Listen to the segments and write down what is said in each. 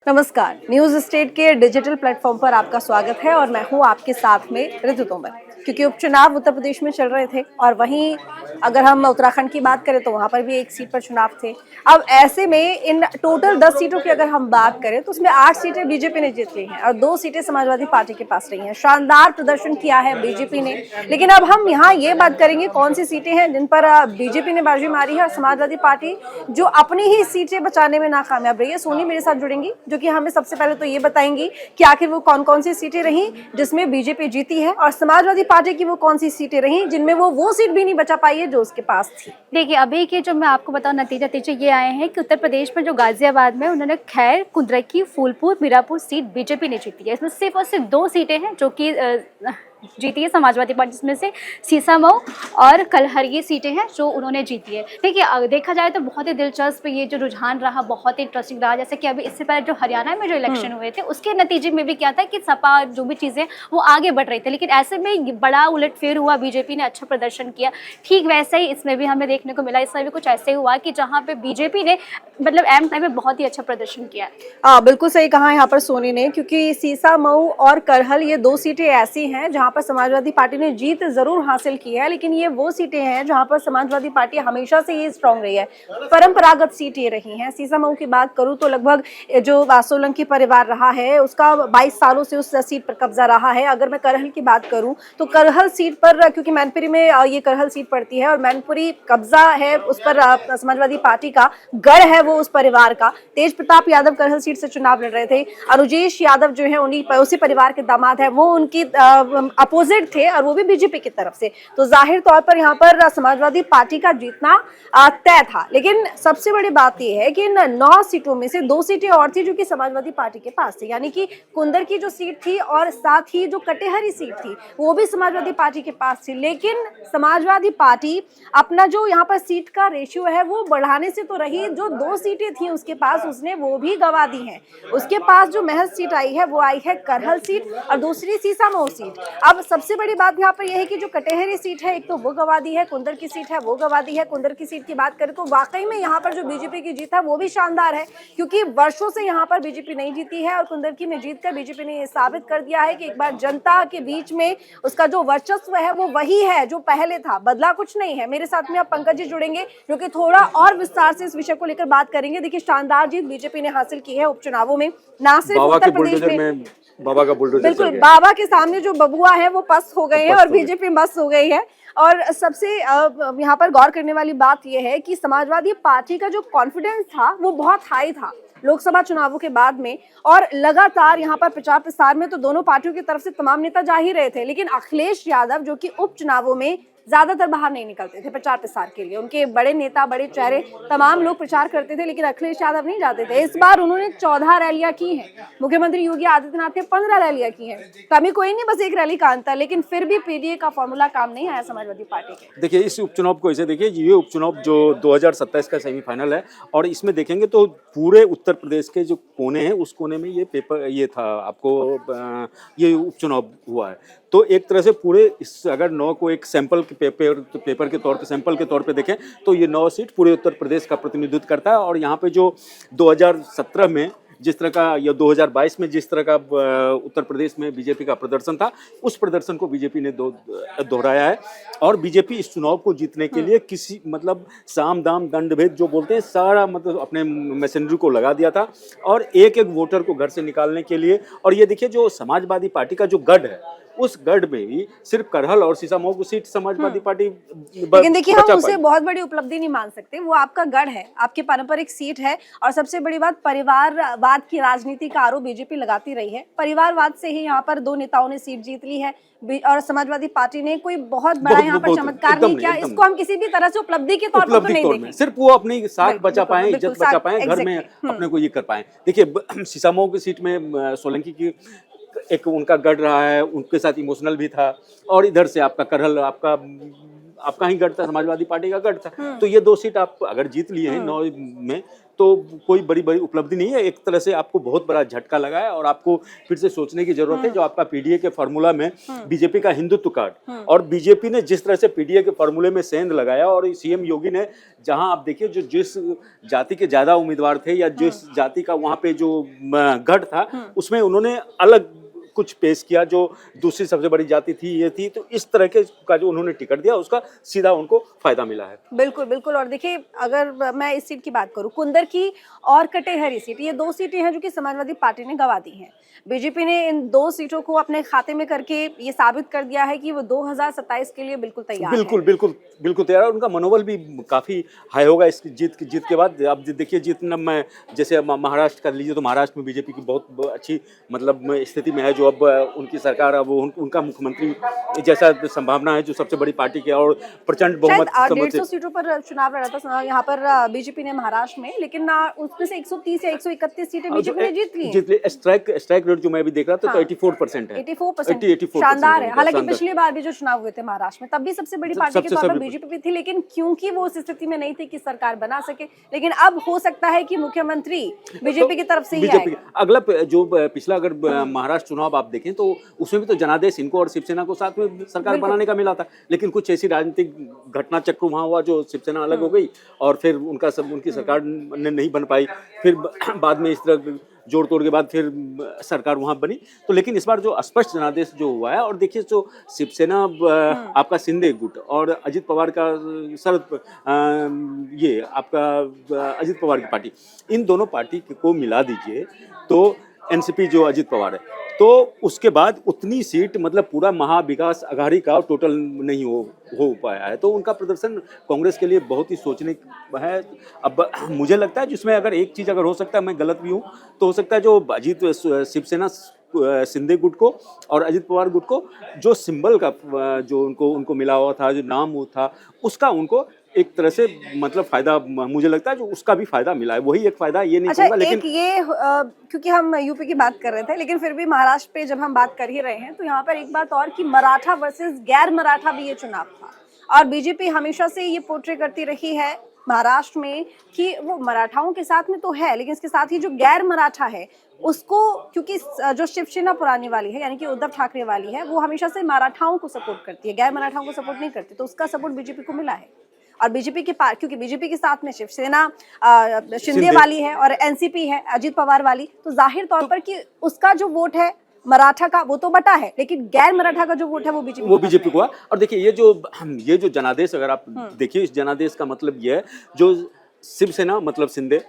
नमस्कार, news state के digital platform पर आपका स्वागत है और मैं हूं आपके साथ में ऋतु तोमर। क्योंकि उपचुनाव उत्तर प्रदेश में चल रहे थे और वहीं अगर हम उत्तराखंड की बात करें तो वहां पर भी एक सीट पर चुनाव थे। अब ऐसे में इन टोटल 10 सीटों की अगर हम बात करें तो उसमें 8 सीटें बीजेपी ने जीत ली हैं और 2 सीटें समाजवादी पार्टी के पास रही हैं। शानदार प्रदर्शन किया है बीजेपी ने, लेकिन अब हम यहाँ ये बात करेंगे कौन सी सीटें हैं जिन पर बीजेपी ने बाजी मारी है और समाजवादी पार्टी जो अपनी ही सीटें बचाने में नाकामयाब रही है। सोनी मेरे साथ जुड़ेंगी जो कि हमें सबसे पहले तो ये बताएंगी कि आखिर वो कौन कौन सी सीटें रहीं जिसमें बीजेपी जीती है और समाजवादी पार्टी की वो कौन सी सीटें रहीं जिनमें वो सीट भी नहीं बचा पाई है जो उसके पास थी। देखिए अभी के जो मैं आपको बताऊं नतीजे ये आए हैं कि उत्तर प्रदेश में जो गाजियाबाद में उन्होंने खैर, कुंदरकी, फूलपुर, मीरापुर सीट बीजेपी ने जीती है। इसमें सिर्फ और सिर्फ 2 सीटें हैं जो कि जीती है समाजवादी पार्टी, जिसमें से सीसामऊ और कलहर ये सीटें हैं जो उन्होंने जीती है। देखिए देखा जाए तो बहुत ही दिलचस्प ये जो रुझान रहा, बहुत ही इंटरेस्टिंग रहा। जैसे कि अभी इससे पहले जो हरियाणा में जो इलेक्शन हुए थे उसके नतीजे में भी क्या था कि सपा जो भी चीज़ें वो आगे बढ़ रही थी, लेकिन ऐसे में बड़ा उलटफेर हुआ, बीजेपी ने अच्छा प्रदर्शन किया। ठीक वैसे ही इसमें भी हमें देखने को मिला, इसमें भी कुछ ऐसे हुआ कि जहाँ पे बीजेपी ने मतलब एम टाइम में बहुत ही अच्छा प्रदर्शन किया। बिल्कुल सही कहा यहाँ पर सोनी ने, क्योंकि सीसामऊ और करहल ये 2 सीटें ऐसी हैं जहाँ पर समाजवादी पार्टी ने जीत जरूर हासिल की है, लेकिन ये वो सीटें हैं जहाँ पर समाजवादी पार्टी हमेशा से ही स्ट्रांग रही है। परंपरागत सीटें रही हैं। सीसामऊ की बात करूँ तो लगभग जो सोलंकी परिवार रहा है उसका 22 सालों से उस सीट पर कब्जा रहा है। अगर मैं करहल की बात करूँ तो करहल सीट पर, क्योंकि मैनपुरी में ये करहल सीट पड़ती है और मैनपुरी कब्जा है उस पर समाजवादी पार्टी का, गढ़ है वो उस परिवार का। तेज प्रताप यादव करहल सीट से चुनाव लड़ रहे थे। अनुजेश यादव जो है उसी परिवार के दामाद है, वो उनकी अपोजिट थे और वो भी बीजेपी की तरफ से। तो जाहिर तौर पर यहाँ पर समाजवादी पार्टी का जीतना तय था। लेकिन सबसे बड़ी बात यह है कि इन 9 सीटों में से 2 सीटें और थी जो कि समाजवादी पार्टी के पास थी, यानी कि कुंदर की जो सीट थी और साथ ही जो कटेहरी सीट थी वो भी समाजवादी पार्टी के पास थी। लेकिन समाजवादी पार्टी अपना जो यहाँ पर सीट का रेशियो है वो बढ़ाने से तो रही, जो 2 सीटें थी उसके पास उसने वो भी गंवा दी हैं। उसके पास जो महज सीट आई है वो आई है करहल सीट और दूसरी सीसामऊ सीट। अब सबसे बड़ी बात यहाँ पर यह है कि जो कटेहरी सीट है एक तो वो गंवा दी है, कुंदर की सीट है वो गंवा दी है। कुंदर की सीट की बात करें तो वाकई में यहाँ पर जो बीजेपी की जीत है वो भी शानदार है, क्योंकि वर्षों से यहाँ पर बीजेपी नहीं जीती है और कुंदर की में जीतकर बीजेपी ने साबित कर दिया है कि एक बार जनता के बीच में उसका जो वर्चस्व है वो वही है जो पहले था, बदला कुछ नहीं है। मेरे साथ में अब पंकज जी जुड़ेंगे जो कि थोड़ा और विस्तार से इस विषय को लेकर बात करेंगे। देखिए शानदार जीत बीजेपी ने हासिल की है उपचुनावों में, ना सिर्फ उत्तर प्रदेश में। बाबा का बुलडोजर, बिल्कुल, बाबा के सामने जो बबुआ है वो पस्त हो गए हैं और बीजेपी मस्त हो गई है। और सबसे यहाँ पर गौर करने वाली बात यह है कि समाजवादी पार्टी का जो कॉन्फिडेंस था वो बहुत हाई था लोकसभा चुनावों के बाद में, और लगातार यहाँ पर प्रचार प्रसार में तो दोनों पार्टियों की तरफ से तमाम नेता जा ही रहे थे। लेकिन अखिलेश यादव जो कि उपचुनावों में ज्यादातर बाहर नहीं निकलते थे प्रचार प्रसार के लिए, उनके बड़े नेता, बड़े चेहरे, तमाम लोग प्रचार करते थे, लेकिन अखिलेश यादव नहीं जाते थे। इस बार उन्होंने 14 रैलियां की हैं। मुख्यमंत्री योगी आदित्यनाथ ने 15 रैलियां की हैं। कमी कोई नहीं, बस एक रैली का अंतर, लेकिन फिर भी पीडीए का फॉर्मूला काम नहीं आया समाजवादी पार्टी के। देखिए इस उपचुनाव को ऐसे देखिए, ये उपचुनाव जो 2027 का सेमीफाइनल है और इसमें देखेंगे तो पूरे उत्तर प्रदेश के जो कोने हैं उस कोने में ये था आपको ये उपचुनाव हुआ है। तो एक तरह से पूरे इस अगर 9 को एक सैंपल के पेपर के तौर पे, सैंपल के तौर पे देखें तो ये 9 सीट पूरे उत्तर प्रदेश का प्रतिनिधित्व करता है। और यहाँ पे जो 2017 में जिस तरह का या 2022 में जिस तरह का उत्तर प्रदेश में बीजेपी का प्रदर्शन था, उस प्रदर्शन को बीजेपी ने दोहराया है। और बीजेपी इस चुनाव को जीतने के लिए किसी मतलब साम दाम दंड भेद जो बोलते हैं सारा मतलब अपने मशीनरी को लगा दिया था और एक एक वोटर को घर से निकालने के लिए। और ये देखिए जो समाजवादी पार्टी का जो गढ़ है उस गढ़ में ही सिर्फ करहल और सीसामऊ की सीट समाजवादी पार्टी, लेकिन देखिए हम उसे बहुत बड़ी उपलब्धि नहीं मान सकते। वो आपका गढ़ है, आपकी पारंपरिक सीट है। और सबसे बड़ी बात, परिवारवाद की राजनीति का आरोप बीजेपी लगाती रही है। परिवारवाद से ही यहाँ पर 2 नेताओं ने सीट जीत ली है और समाजवादी पार्टी ने कोई बहुत बड़ा यहाँ पर चमत्कार नहीं किया। इसको हम किसी भी तरह से उपलब्धि के तौर पर तो नहीं देखें, सिर्फ वो अपनी साख बचा पाए, इज्जत बचा पाए, घर में अपने को ये कर पाए। देखिए सीसामऊ की सीट में सोलंकी की एक उनका गढ़ रहा है, उनके साथ इमोशनल भी था। और इधर से आपका करहल आपका ही गढ़ था, समाजवादी पार्टी का गढ़ था। तो ये 2 सीट आप अगर जीत लिए हैं 9 में तो कोई बड़ी बड़ी उपलब्धि नहीं है। एक तरह से आपको बहुत बड़ा झटका लगा है और आपको फिर से सोचने की जरूरत है। जो आपका पीडीए के फॉर्मूला में बीजेपी का हिंदुत्व कार्ड, और बीजेपी ने जिस तरह से पीडीए के फॉर्मूले में सेंध लगाया, और सीएम योगी ने जहां आप देखिए जो जिस जाति के ज्यादा उम्मीदवार थे या जिस जाति का वहां पे जो गढ़ था उसमें उन्होंने अलग कुछ पेश किया, जो दूसरी सबसे बड़ी जाति थी ये थी, तो इस तरह के का जो उन्होंने टिकट दिया उसका सीधा उनको फायदा मिला है। बिल्कुल बिल्कुल। और देखिए, अगर मैं इस सीट की बात करूं, कुंदर की और कटेहरी सीट, ये दो सीटें हैं जो कि समाजवादी पार्टी ने गंवा दी हैं। बीजेपी ने इन दो सीटों को अपने खाते में करके ये साबित कर दिया है कि वो 2027 के लिए बिल्कुल तैयार बिल्कुल बिल्कुल बिल्कुल तैयार है। उनका मनोबल भी काफी हाई होगा इस जीत के बाद। अब देखिए जितना मैं जैसे महाराष्ट्र का लीजिए तो महाराष्ट्र में बीजेपी की बहुत अच्छी मतलब स्थिति में है, जो अब उनकी सरकार, अब उनका मुख्यमंत्री जैसा संभावना है, जो सबसे बड़ी पार्टी के और प्रचंड बहुमत 150 सीटों पर चुनाव लड़ा था यहाँ पर बीजेपी ने महाराष्ट्र में, लेकिन उसमें से 130 या 131 सीटें बीजेपी ने जीत ली। स्ट्राइक रेट जो मैं भी देख रहा था तो 84% है। 84% शानदार है। हालांकि पिछली बार भी जो चुनाव हुए थे महाराष्ट्र में, तब भी सबसे बड़ी पार्टी के तौर पर बीजेपी भी थी, लेकिन क्योंकि वो उस स्थिति में नहीं थी कि सरकार बना सके, लेकिन अब हो सकता है कि मुख्यमंत्री बीजेपी की तरफ से ही आएगा। अगला जो पिछला अगर महाराष्ट्र चुनाव आप देखें तो उसमें भी तो जनादेश इनको और शिवसेना को साथ में सरकार बनाने का मिला था, लेकिन कुछ ऐसी राजनीतिक घटना चक्र वहां हुआ जो शिवसेना अलग हो गई और फिर उनकी सरकार नहीं बन पाई। फिर बाद में इस तरह जोड़ तोड़ के बाद फिर सरकार वहां बनी। तो लेकिन इस बार जो स्पष्ट जनादेश जो हुआ है, और देखिए जो शिवसेना आपका शिंदे गुट और अजित पवार का ये आपका अजित पवार की पार्टी, इन दोनों पार्टी को मिला दीजिए तो एनसीपी जो अजित पवार है, तो उसके बाद उतनी सीट मतलब पूरा महाविकास अघाड़ी का टोटल नहीं हो पाया है। तो उनका प्रदर्शन कांग्रेस के लिए बहुत ही सोचने है। अब मुझे लगता है जिसमें अगर एक चीज़ अगर हो सकता है, मैं गलत भी हूँ, तो हो सकता है जो अजित शिवसेना शिंदे गुट को और अजित पवार गुट को जो सिंबल का जो उनको मिला हुआ था, जो नाम वो था, उसका उनको एक तरह से मतलब फायदा मुझे लगता है जो उसका भी फायदा मिला है। वही एक फायदा, ये नहीं कहूंगा। लेकिन ये क्योंकि हम यूपी की बात कर रहे थे, लेकिन फिर भी महाराष्ट्र पे जब हम बात कर ही रहे हैं तो यहाँ पर एक बात और कि मराठा वर्सेस गैर मराठा भी ये चुनाव था, और बीजेपी हमेशा से ये पोर्ट्रे करती रही है महाराष्ट्र में कि वो मराठाओं के साथ में तो है, लेकिन इसके साथ ही जो गैर मराठा है उसको, क्योंकि जो शिवसेना पुरानी वाली है यानी कि उद्धव ठाकरे वाली है, वो हमेशा से मराठाओं को सपोर्ट करती है, गैर मराठाओं को सपोर्ट नहीं करती, तो उसका सपोर्ट बीजेपी को मिला है। और बीजेपी के पास, क्योंकि बीजेपी के साथ में शिवसेना शिंदे वाली है और एनसीपी है अजित पवार वाली, तो जाहिर तौर पर कि उसका जो वोट है मराठा का वो तो बटा है, लेकिन गैर मराठा का जो वोट है वो बीजेपी को है। और देखिए ये जो जनादेश अगर आप देखिए, इस जनादेश का मतलब ये है, जो शिवसेना मतलब शिंदे,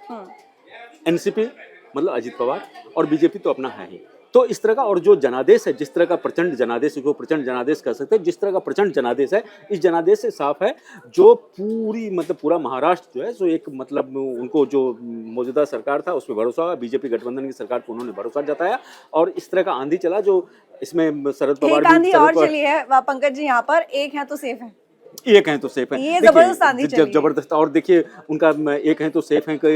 एनसीपी मतलब अजित पवार, और बीजेपी तो अपना है ही। तो इस तरह का, और जो जनादेश है, जिस तरह का प्रचंड जनादेश, को प्रचंड जनादेश कह सकते हैं, जिस तरह का प्रचंड जनादेश है, इस जनादेश से साफ है जो पूरी मतलब पूरा महाराष्ट्र जो है सो एक मतलब उनको जो मौजूदा सरकार था उस पर भरोसा हुआ, बीजेपी गठबंधन की सरकार पर उन्होंने भरोसा जताया, और इस तरह का आंधी चला जो इसमें शरद पवार आंधी और चली है पंकज जी, यहाँ पर एक है तो सेफ है, एक हैं तो सेफ है, ये जबरदस्त आंधी चली है। जबरदस्त। और देखिए उनका एक हैं तो सेफ है कि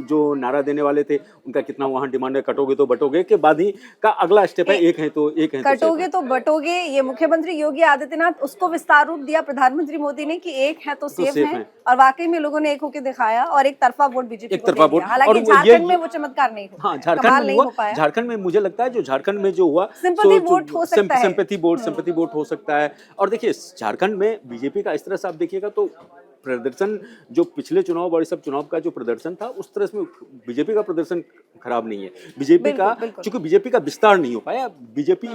जो नारा देने वाले थे उनका कितना वहां डिमांड है, कटोगे तो बटोगे के बाद ही का अगला स्टेप है एक हैं तो कटोगे तो बटोगे। ये मुख्यमंत्री योगी आदित्यनाथ उसको विस्तार रूप दिया प्रधानमंत्री मोदी ने कि एक है तो सेफ है, और वाकई में लोगों ने एक होकर दिखाया और एक तरफा वोट बीजेपी को दे दिया। हालांकि झारखंड में वो चमत्कार नहीं हुआ। हाँ, झारखंड में मुझे लगता है जो झारखंड में जो हुआ सिंपैथी वोट हो सकता है, सिंपैथी वोट हो सकता है। और देखिए झारखंड में बीजेपी का इस तरह से आप देखिएगा तो प्रदर्शन जो पिछले चुनाव और इस सब चुनाव का जो प्रदर्शन था उस तरह से बीजेपी का प्रदर्शन खराब नहीं है। बीजेपी का क्योंकि बीजेपी का विस्तार नहीं हो पाया, बीजेपी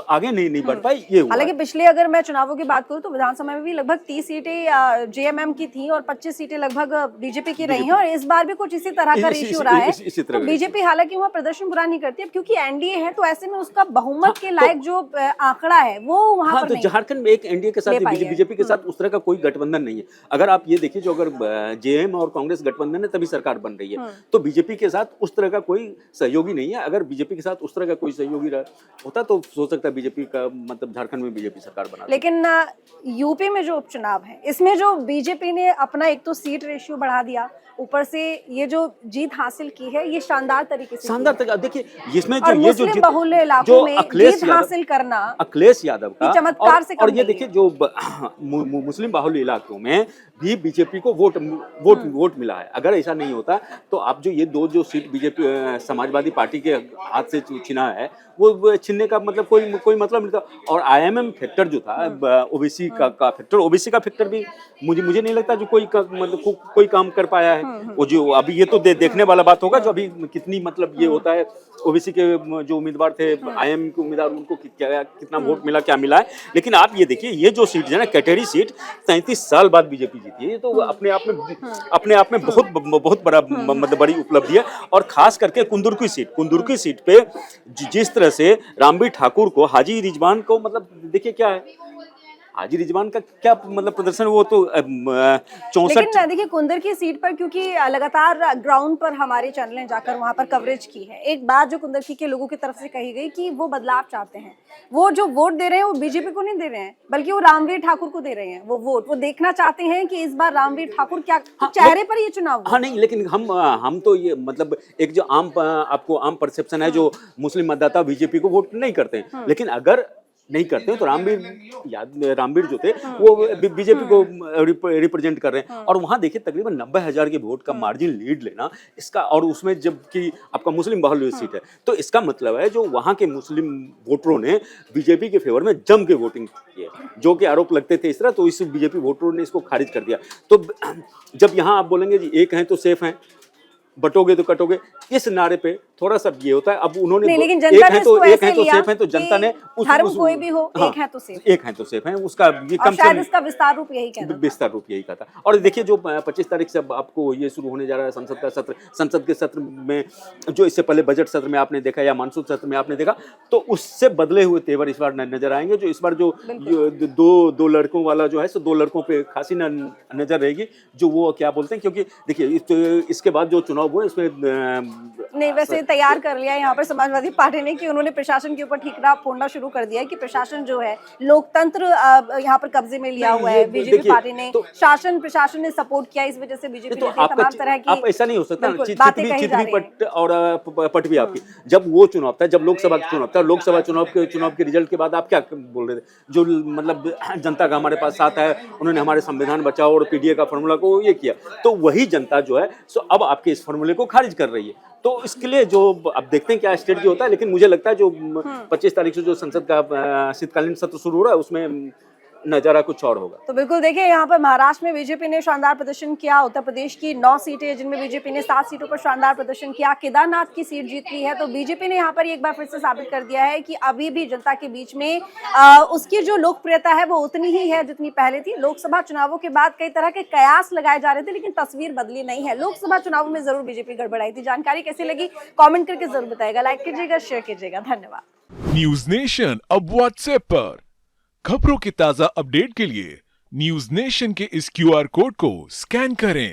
आगे नहीं बढ़ पाई, ये हुआ। हालांकि पिछले अगर मैं चुनावों की बात करूं तो विधानसभा में भी लगभग 30 सीटें जेएमएम की थी और 25 सीटें लगभग बीजेपी की रही हैं, और इस बार भी कुछ इसी तरह का रेशियो रहा है। तो बीजेपी हालांकि वहाँ प्रदर्शन बुरा नहीं करती, अब क्योंकि एनडीए है तो ऐसे में उसका बहुमत के लायक जो आंकड़ा है वो वहाँ पर नहीं। झारखंड में एक एनडीए के साथ बीजेपी के साथ उस तरह का कोई गठबंधन नहीं है। अगर आप ये देखिए जो अगर जेएम और कांग्रेस गठबंधन है तभी सरकार बन रही है, तो बीजेपी के साथ उस तरह का कोई सहयोगी नहीं है। अगर बीजेपी के साथ उस तरह का कोई सहयोगी होता तो हो सकता है बीजेपी का मतलब झारखंड में बीजेपी सरकार बना। लेकिन यूपी में जो उपचुनाव है इसमें जो बीजेपी ने अपना एक तो सीट रेशियो बढ़ा दिया, ऊपर से ये जो जीत हासिल की है ये शानदार तरीके से शानदार तक देखिए इसमें और जो ये जो मुस्लिम बहुल इलाकों में जीत हासिल करना अखिलेश यादव का ये चमत्कार से कम और ये नहीं देखिए जो मुस्लिम बाहुल्य इलाकों में भी बीजेपी को वोट मिला है। अगर ऐसा नहीं होता तो आप जो ये जो सीट बीजेपी समाजवादी पार्टी के हाथ से छिना है वो छीनने का मतलब कोई मतलब नहीं था। और आईएमएम फैक्टर जो था ओबीसी का फैक्टर, ओबीसी का फैक्टर भी मुझे नहीं लगता जो मतलब कोई काम कर पाया है। वो जो अभी ये तो देखने वाला बात होगा जो अभी कितनी मतलब ये होता है ओबीसी के जो उम्मीदवार थे आईएम के उम्मीदवार उनको कितना वोट मिला क्या मिला है। लेकिन आप ये देखिए ये जो सीट है ना कैटेगरी सीट 37 साल बाद बीजेपी जीती है। ये तो अपने आप में बहुत बड़ा मतलब बड़ी उपलब्धि है। और खास करके कुंदुरकी सीट पे जिस तरह से रामबीर ठाकुर को हाजी रिजवान को मतलब देखिए क्या है हाजी रिजवान का क्या मतलब प्रदर्शन वो तो 64 लेकिन देखिए कुंदर की सीट पर क्योंकि लगातार ग्राउंड पर हमारे चैनल ने जाकर वहां पर कवरेज की है, एक बात जो कुंदर के लोगों की तरफ से कही गई कि वो बदलाव चाहते हैं। वो जो वोट दे रहे हैं वो बीजेपी को नहीं दे रहे हैं बल्कि वो रामवीर ठाकुर को दे रहे हैं। वो देखना चाहते हैं कि इस बार रामवीर ठाकुर क्या चेहरे पर ये चुनाव। हाँ नहीं लेकिन हम तो ये मतलब एक जो आपको आम परसेप्शन है जो मुस्लिम मतदाता बीजेपी को वोट नहीं करते हैं। लेकिन अगर नहीं करते हैं तो रामबीर जो थे वो बीजेपी को रिप्रेजेंट कर रहे हैं। और वहां देखिए तकरीबन 90,000 के वोट का मार्जिन लीड लेना इसका, और उसमें जबकि आपका मुस्लिम बाहुल्य सीट है तो इसका मतलब है जो वहां के मुस्लिम वोटरों ने बीजेपी के फेवर में जम के वोटिंग की है। जो कि आरोप लगते थे इस तरह तो इस बीजेपी वोटरों ने इसको खारिज कर दिया। तो जब यहाँ आप बोलेंगे जी एक हैं तो सेफ हैं, बटोगे तो कटोगे, इस नारे पे थोड़ा सा ये होता है। अब उन्होंने नहीं, लेकिन एक है तो सेफ है तो जनता ने कोई भी हो एक है तो सेफ है उसका ये कम शायद इसका विस्तार रूप यही कहना विस्तार रूप यही कहता। और देखिए जो 25 तारीख से आपको ये शुरू होने जा रहा है संसद का सत्र, संसद के सत्र में जो इससे पहले बजट सत्र में आपने देखा या मानसून सत्र में आपने देखा तो उससे बदले हुए तेवर इस बार नजर आएंगे। जो इस बार जो दो लड़कों वाला जो है सो 2 लड़कों पे खासी नजर रहेगी जो वो क्या बोलते हैं। क्योंकि देखिए इसके बाद जो चुनाव हुए इसमें नहीं वैसे तैयार कर लिया यहाँ पर समाजवादी पार्टी ने कि उन्होंने प्रशासन के ऊपर ठीकरा फोड़ना शुरू कर दिया है कि प्रशासन जो है लोकतंत्र यहाँ पर कब्जे में लिया हुआ है। बीजेपी पार्टी ने प्रशासन ने सपोर्ट किया, इस वजह से बीजेपी ने तमाम तरह की आप ऐसा नहीं हो सकता चितवी पट और पट भी आपकी। जब वो चुनाव था, जब लोकसभा चुनाव था, लोकसभा चुनाव के रिजल्ट के बाद आप क्या बोल रहे थे जो मतलब जनता का हमारे पास साथ है, उन्होंने हमारे संविधान बचाओ और पीडीए का फॉर्मूला को ये किया, तो वही जनता जो है सो अब आपके इस फॉर्मूले को खारिज कर रही है। तो इसके लिए जो अब देखते हैं क्या स्ट्रेटजी होता है। लेकिन मुझे लगता है जो 25 तारीख से जो संसद का शीतकालीन सत्र शुरू हो रहा है उसमें नजारा कुछ और होगा। तो बिल्कुल देखिए यहाँ पर महाराष्ट्र में बीजेपी ने शानदार प्रदर्शन किया, उत्तर प्रदेश की 9 सीटें जिनमें बीजेपी ने 7 सीटों पर शानदार प्रदर्शन किया, केदारनाथ की सीट जीत ली है। तो बीजेपी ने यहाँ पर एक बार फिर से साबित कर दिया है कि अभी भी जनता के बीच में उसकी जो लोकप्रियता है वो उतनी ही है जितनी पहले थी। लोकसभा चुनावों के बाद कई तरह के कयास लगाए जा रहे थे लेकिन तस्वीर बदली नहीं है। लोकसभा चुनावों में जरूर बीजेपी गड़बड़ाई थी। जानकारी कैसी लगी कॉमेंट करके जरूर बताएगा, लाइक कीजिएगा, शेयर कीजिएगा। धन्यवाद। न्यूज नेशन अब व्हाट्सएप पर खबरों के ताजा अपडेट के लिए न्यूज नेशन के इस QR कोड को स्कैन करें।